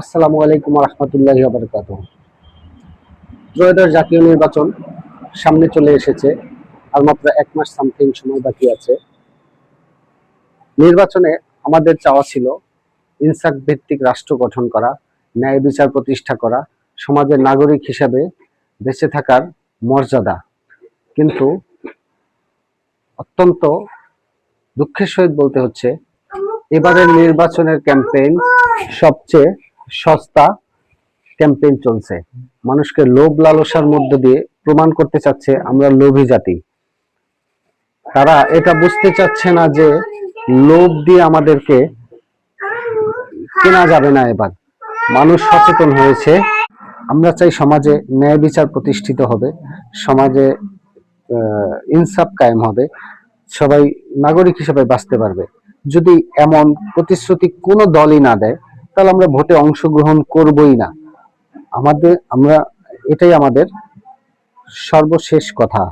আসসালামু আলাইকুম রহমতুল্লাহি ওয়া বারাকাতুহু। ত্রয়োদশ জাতীয় নির্বাচন সামনে চলে এসেছে, আর মাত্র 1 মাস সামথিং সময় বাকি আছে। নির্বাচনে আমাদের চাওয়া ছিল ইনসাফ ভিত্তিক রাষ্ট্র গঠন করা, ন্যায় বিচার প্রতিষ্ঠা করা, সমাজের নাগরিক হিসেবে বেঁচে থাকার মর্যাদা। কিন্তু অত্যন্ত দুঃখের সহিত বলতে হচ্ছে, এবারের নির্বাচনের ক্যাম্পেইন সবচেয়ে সস্তা ক্যাম্পেইন চলছে। মানুষকে লোভ লালসার মধ্য দিয়ে প্রমাণ করতে চাচ্ছে আমরা লোভী জাতি। তারা এটা বুঝতে চাচ্ছে না যে লোভ দিয়ে আমাদেরকে কেনা যাবে না। এবার মানুষ সচেতন হয়েছে। আমরা চাই সমাজে ন্যায় বিচার প্রতিষ্ঠিত হবে, সমাজে ইনসাফ কায়েম হবে, সবাই নাগরিক হিসেবে বাঁচতে পারবে। যদি এমন প্রতিশ্রুতি কোনো দলই না দেয়, তাহলে আমরা ভোটে অংশগ্রহণ করবই না। আমরা এটাই আমাদের সর্বশেষ কথা।